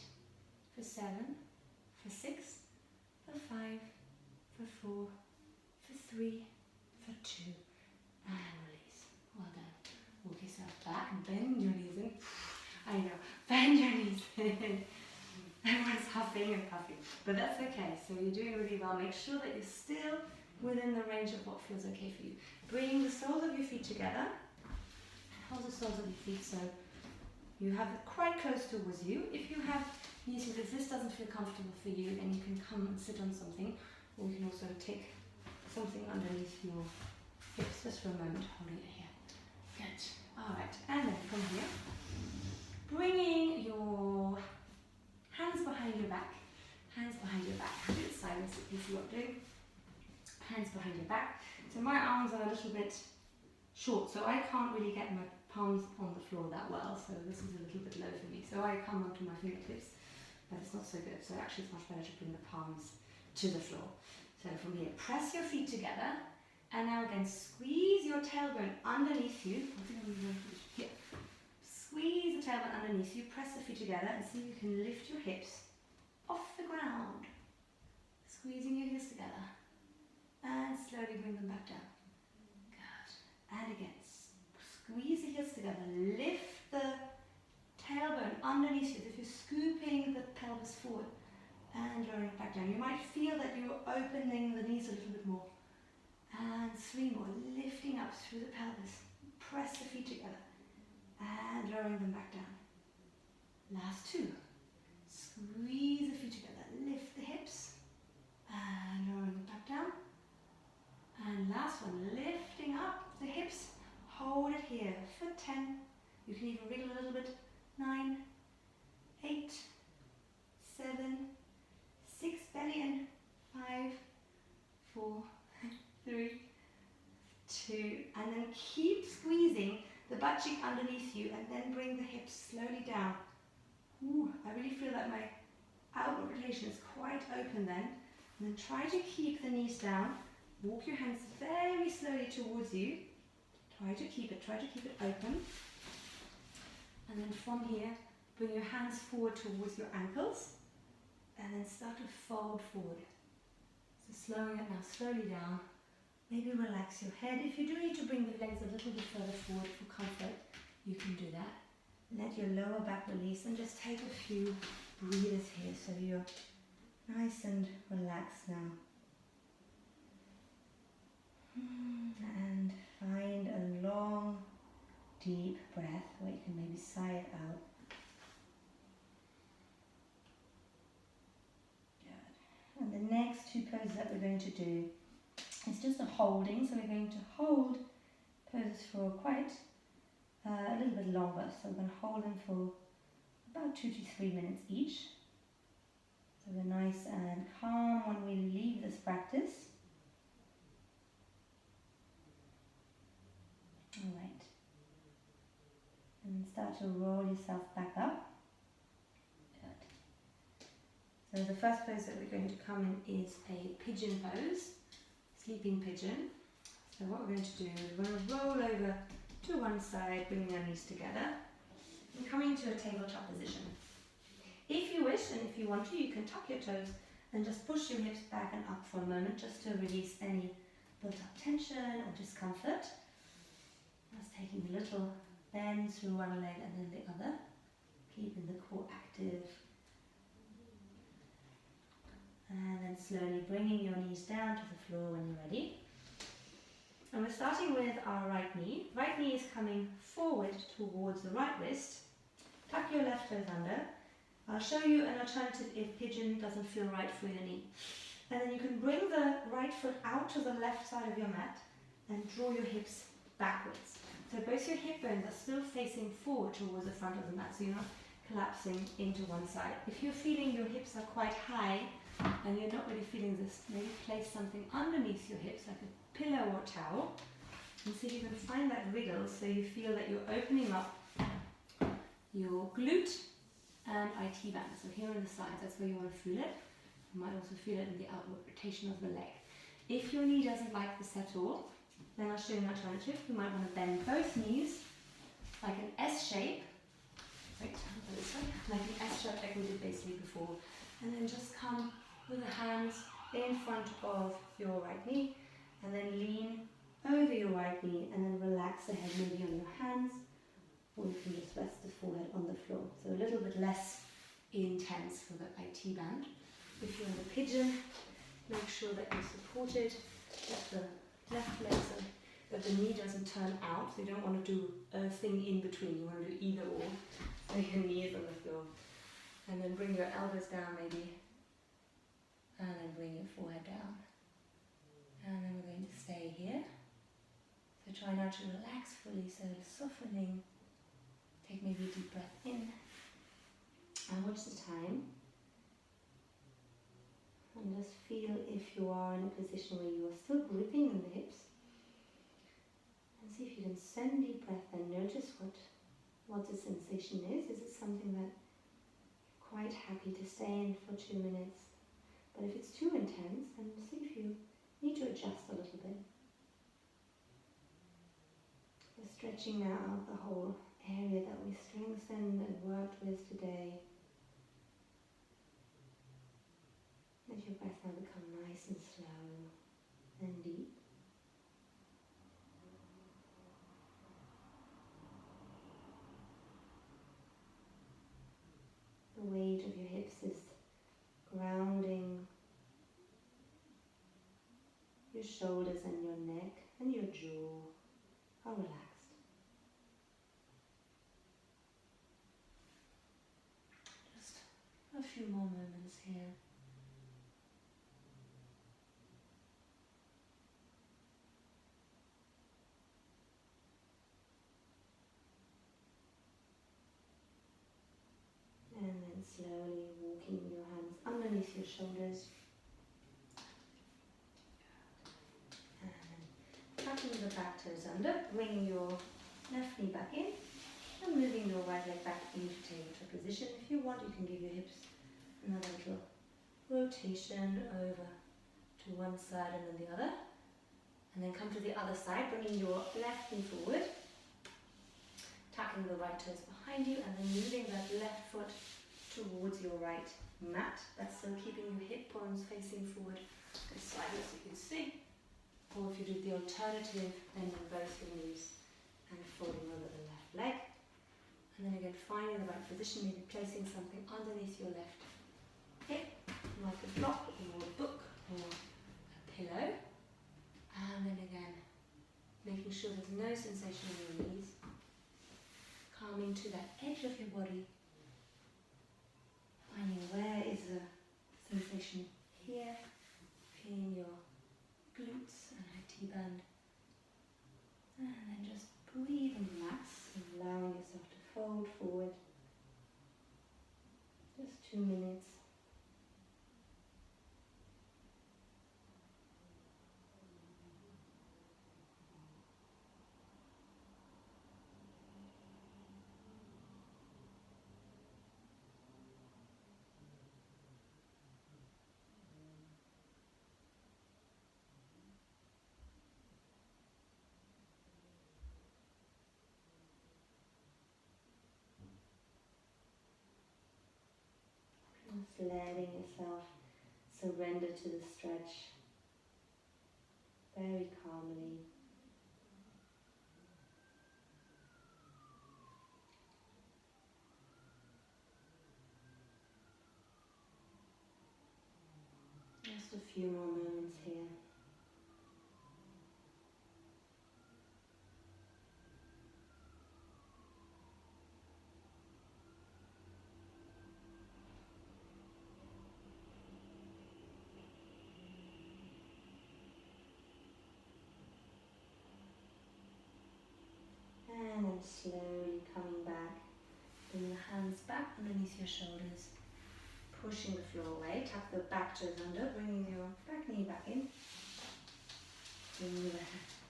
[SPEAKER 1] for 7, for 6, for 5, for 4, for 3, for 2, and release. Well done. Walk yourself back, bend your knees in. I know, bend your knees in. Everyone's huffing and puffing, but that's okay. So you're doing really well. Make sure that you're still within the range of what feels okay for you. Bring the soles of your feet together. Hold the soles of your feet so you have it quite close towards you. If you have knees, if this doesn't feel comfortable for you, then you can come and sit on something, or you can also take something underneath your hips just for a moment, holding it here. Good. All right, and then from here, bringing your hands behind your back. Hands behind your back. Do it sideways so you can see what I'm doing. Hands behind your back. So my arms are a little bit short, so I can't really get my palms on the floor that well, so this is a little bit low for me. So I come onto my fingertips, but it's not so good. So actually it's much better to bring the palms to the floor. So from here, press your feet together, and now again, squeeze your tailbone underneath you. Here. Squeeze the tailbone underneath you, press the feet together, and see if you can lift your hips off the ground. Squeezing your heels together. And slowly bring them back down. Good. And again, squeeze the heels together. Lift the tailbone underneath you as if you're scooping the pelvis forward and lowering it back down. You might feel that you're opening the knees a little bit more. And 3 more. Lifting up through the pelvis. Press the feet together and lowering them back down. Last 2. Squeeze the feet together. Lift the hips and lowering them back down. And last one, lifting up the hips, hold it here for 10. You can even wriggle a little bit. 9, 8, 7, 6, belly in. 5, 4, 3, 2, and then keep squeezing the butt cheek underneath you, and then bring the hips slowly down. Ooh, I really feel that my outward rotation is quite open then. And then try to keep the knees down. Walk your hands very slowly towards you. Try to keep it open. And then from here, bring your hands forward towards your ankles. And then start to fold forward. So slowing it now slowly down. Maybe relax your head. If you do need to bring the legs a little bit further forward for comfort, you can do that. Let your lower back release and just take a few breathers here so you're nice and relaxed now. And find a long, deep breath where you can maybe sigh it out. Good. And the next 2 poses that we're going to do is just a holding. So we're going to hold poses for quite a little bit longer. So we're going to hold them for about 2 to 3 minutes each. So we're nice and calm when we leave this practice. Alright, and start to roll yourself back up. Good. So the first pose that we're going to come in is a pigeon pose, sleeping pigeon. So what we're going to do is we're going to roll over to to one side, bringing our knees together, and coming to a tabletop position. If you wish, and if you want to, you can tuck your toes and just push your hips back and up for a moment, just to release any built-up tension or discomfort. Just taking a little bend through one leg and then the other, keeping the core active. And then slowly bringing your knees down to the floor when you're ready. And we're starting with our right knee. Right knee is coming forward towards the right wrist. Tuck your left toes under. I'll show you an alternative if pigeon doesn't feel right for your knee. And then you can bring the right foot out to the left side of your mat and draw your hips backwards. So both your hip bones are still facing forward towards the front of the mat, so you're not collapsing into one side. If you're feeling your hips are quite high and you're not really feeling this, maybe place something underneath your hips, like a pillow or towel, and see if you can find that wriggle so you feel that you're opening up your glute and IT band. So here on the sides, that's where you want to feel it. You might also feel it in the outward rotation of the leg. If your knee doesn't like this at all, then I'll show you an alternative. You might want to bend both knees like an S shape. Right, this way, like an S shape like we did basically before. And then just come with the hands in front of your right knee, and then lean over your right knee, and then relax the head maybe on your hands, or you can just rest the forehead on the floor. So a little bit less intense for the IT band. If you're in the pigeon, make sure that you're supported, that the left leg so that the knee doesn't turn out. So you don't want to do a thing in between, you want to do either or. So your knee is on the floor. And then bring your elbows down maybe, and then bring your forehead down. And then we're going to stay here. So try now to relax fully, so softening. Take maybe a deep breath in. And watch the time. And just feel if you are in a position where you are still gripping in the hips. And see if you can send deep breath and notice what the sensation is. Is it something that you're quite happy to stay in for 2 minutes? But if it's too intense, then see if you need to adjust a little bit. We're stretching now out the whole area that we strengthened and worked with today. Let your breath now become nice and slow and deep. The weight of your hips is grounding your shoulders and your neck and your jaw are relaxed. Just a few more moments here. And then slowly walking your hands underneath your shoulders. And tucking the back toes under, bringing your left knee back in, and moving your right leg back into tabletop position. If you want, you can give your hips another little rotation over to one side and then the other. And then come to the other side, bringing your left knee forward, tucking the right toes behind you, and then moving that left foot towards your right mat. That's still keeping your hip bones facing forward as side as you can see. Or if you do the alternative, bending both your knees and folding over the left leg. And then again, finding the right position, maybe placing something underneath your left hip, like a block or a book or a pillow. And then again, making sure there's no sensation in your knees. Coming to that edge of your body. Finding where is the sensation here. Feeling your glutes and IT band. And then just breathe and relax, allowing yourself to fold forward. Just 2 minutes. letting yourself surrender to the stretch very calmly. Just a few more moments here. And then slowly coming back. Bring the hands back underneath your shoulders. Pushing the floor away. Tuck the back toes under. Bringing your back knee back in.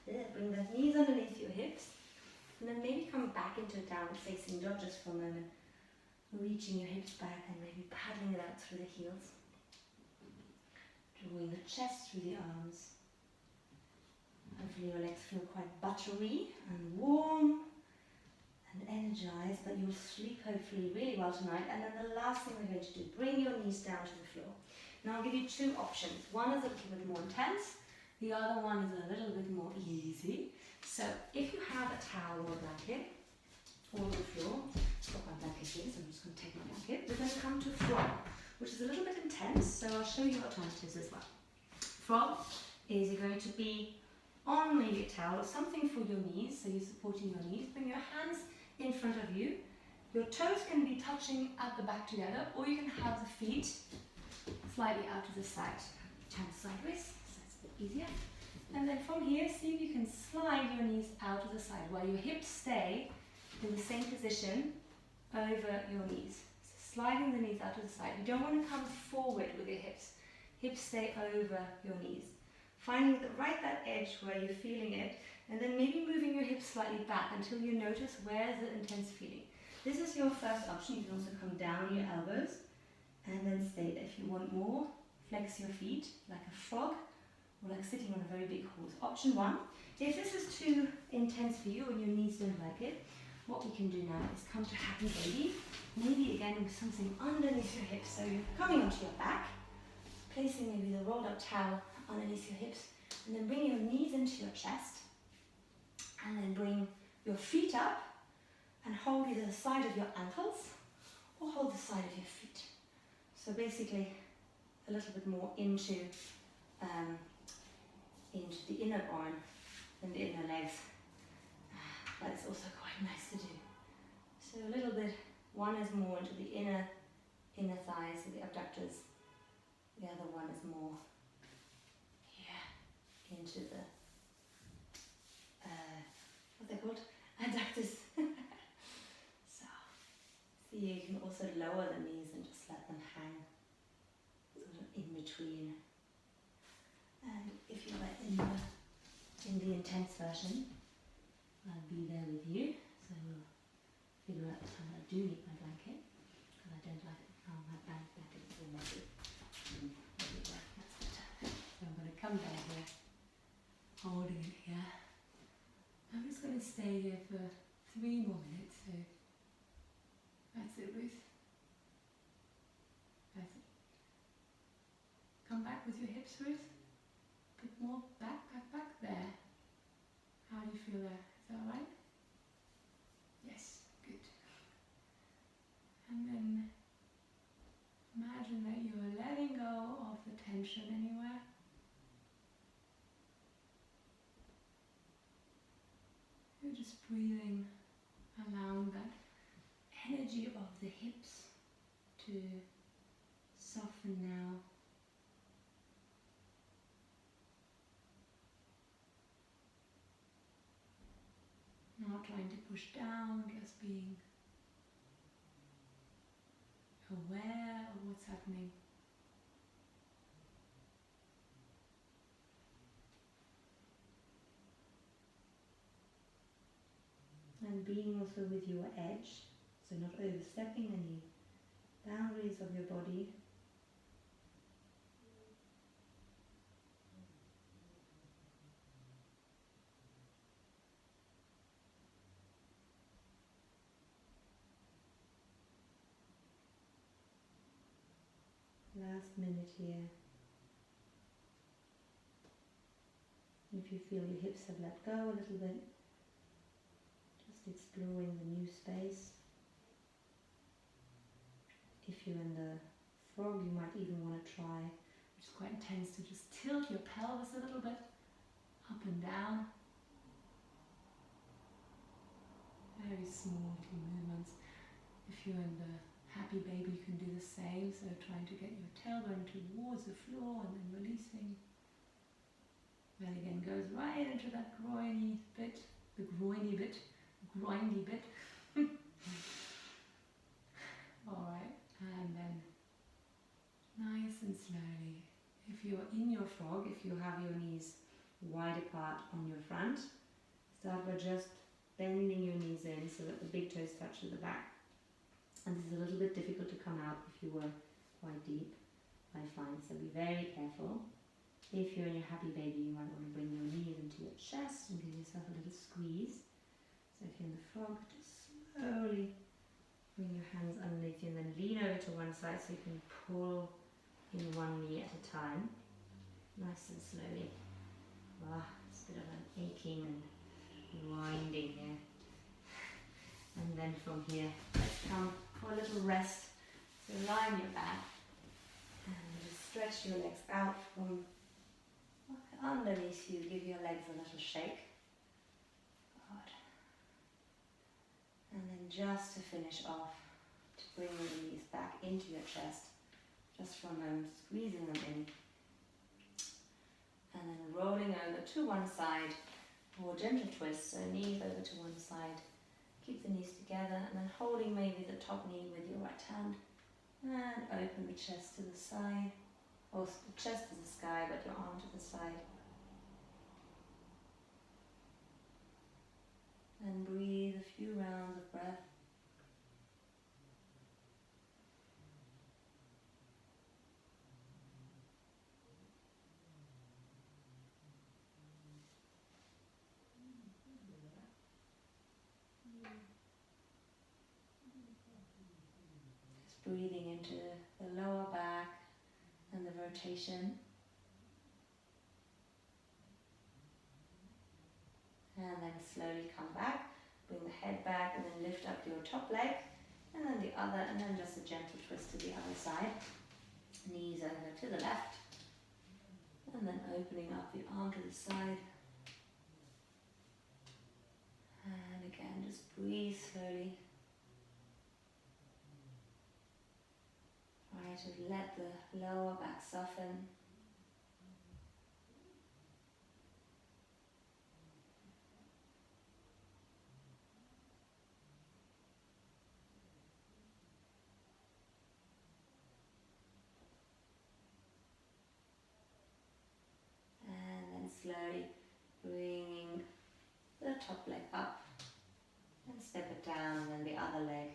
[SPEAKER 1] Bring the knees underneath your hips. And then maybe come back into a downward facing dog just for a moment. Reaching your hips back and maybe paddling it out through the heels. Drawing the chest through the arms. Hopefully your legs feel quite buttery and warm and energized, but you'll sleep hopefully really well tonight. And then the last thing we're going to do, bring your knees down to the floor. Now I'll give you two options. One is a little bit more intense, the other one is a little bit more easy. So if you have a towel or a blanket, fall on the floor, got my blanket here, so I'm just going to take my blanket. We're going to come to frog, which is a little bit intense, so I'll show you alternatives as well. Frog is you're going to be on maybe a towel or something for your knees, so you're supporting your knees. Bring your hands in front of you. Your toes can be touching at the back together, or you can have the feet slightly out to the side. Turn sideways, so it's a bit easier. And then from here, see if you can slide your knees out to the side while your hips stay in the same position over your knees. So sliding the knees out to the side. You don't want to come forward with your hips. Hips stay over your knees. Finding that edge where you're feeling it, and then maybe moving your hips slightly back until you notice where's the intense feeling. This is your first option. You can also come down on your elbows and then stay there. If you want more, flex your feet like a frog or like sitting on a very big horse. Option one. If this is too intense for you and your knees don't like it, what we can do now is come to happy baby. Maybe again with something underneath your hips. So you're coming onto your back, placing maybe the rolled up towel underneath your hips, and then bring your knees into your chest, and then bring your feet up and hold either the side of your ankles or hold the side of your feet. So basically a little bit more into the inner arm than the inner legs, but it's also quite nice to do. So a little bit, one is more into the inner thighs, so the abductors, the other one is more into the, what they're called, adductors. So, see, you can also lower the knees and just let them hang, sort of in between. And if you are in the intense version, I'll be there with you. So we'll figure out the time I do need my blanket, because I don't like it how my blanket is all messy. There we go, that's better. So I'm going to come down here, holding it here. I'm just going to stay here for 3 more minutes, so that's it, Ruth. That's it. Come back with your hips, Ruth. A bit more back, there. How do you feel there? Is that alright? Yes, good. And then imagine that you are letting go of the tension anywhere. You're just breathing, allowing that energy of the hips to soften now. Not trying to push down, just being aware of what's happening. And being also with your edge, so not overstepping any boundaries of your body. last minute here. If you feel your hips have let go a little bit, just exploring the new space. If you're in the frog, you might even want to try, which is quite intense, to just tilt your pelvis a little bit up and down. Very small little movements. If you're in the happy baby, you can do the same, so trying to get your tailbone towards the floor and then releasing. Belly again goes right into that groiny bit, the groiny bit, grindy bit. Alright, and then nice and slowly, if you're in your frog, if you have your knees wide apart on your front, start by just bending your knees in so that the big toes touch the back. And this is a little bit difficult to come out if you were quite deep, I find, so be very careful. If you're in your happy baby, you might want to bring your knees into your chest and give yourself a little squeeze. So if you're in the frog, just slowly bring your hands underneath you and then lean over to one side so you can pull in one knee at a time. Nice and slowly. Ah, it's a bit of an aching and winding here. And then from here, let's come for a little rest. So lie on your back and just stretch your legs out from underneath you. Give your legs a little shake. Good. And then just to finish off, to bring the knees back into your chest, just for a moment, squeezing them in. And then rolling over to one side for a gentle twist, so knees over to one side. Keep the knees together and then holding maybe the top knee with your right hand and open the chest to the side, or the chest to the sky but your arm to the side. And breathe a few rounds of breath. Just breathing into the lower back and the rotation. And then slowly come back, bring the head back and then lift up your top leg and then the other, and then just a gentle twist to the other side. Knees over to the left and then opening up the arm to the side. And again, just breathe slowly. Try to let the lower back soften. Slowly bringing the top leg up and step it down, and then the other leg.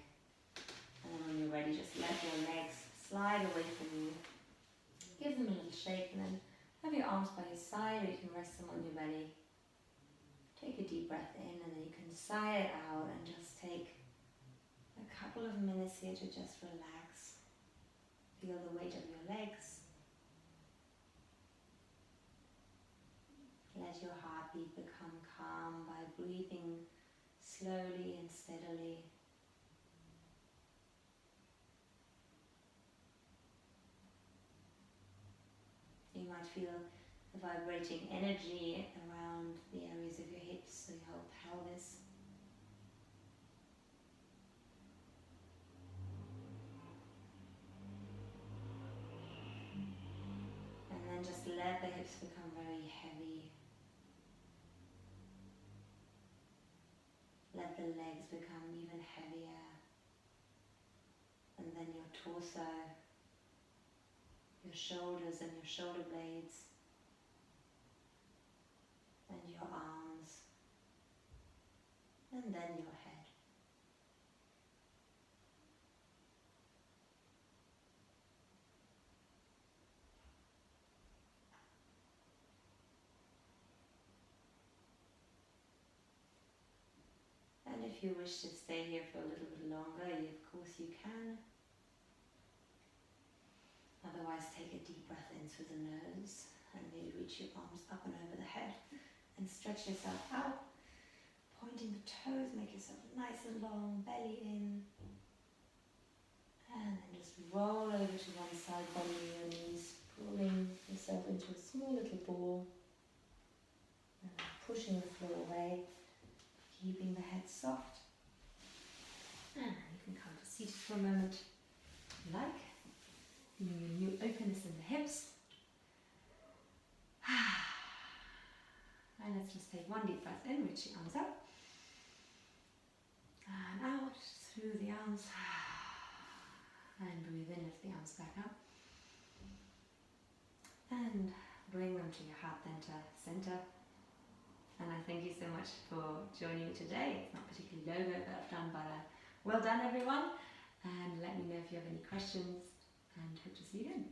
[SPEAKER 1] And then when you're ready, just let your legs slide away from you. Give them a little shake and then have your arms by your side, or you can rest them on your belly. Take a deep breath in and then you can sigh it out and just take a couple of minutes here to just relax. Feel the weight of your legs. Let your heartbeat become calm by breathing slowly and steadily. You might feel the vibrating energy around the areas of your hips, so your pelvis. And then just let the hips become very heavy. Let the legs become even heavier. And then your torso, your shoulders and your shoulder blades, and your arms, and then your head. And if you wish to stay here for a little bit longer, of course you can. Otherwise, take a deep breath in through the nose and maybe reach your arms up and over the head and stretch yourself out, pointing the toes, make yourself nice and long, belly in, and then just roll over to one side, bending your knees, pulling yourself into a small little ball, and pushing the floor away, keeping the head soft. And you can come to seated for a moment, if you like, feeling your new openness in the hips. And let's just take one deep breath in, reach the arms up, and out through the arms, and breathe in, lift the arms back up, and bring them to your heart center. And I thank you so much for joining me today. It's not particularly logo, but I've done, but well done everyone, and let me know if you have any questions, and hope to see you again.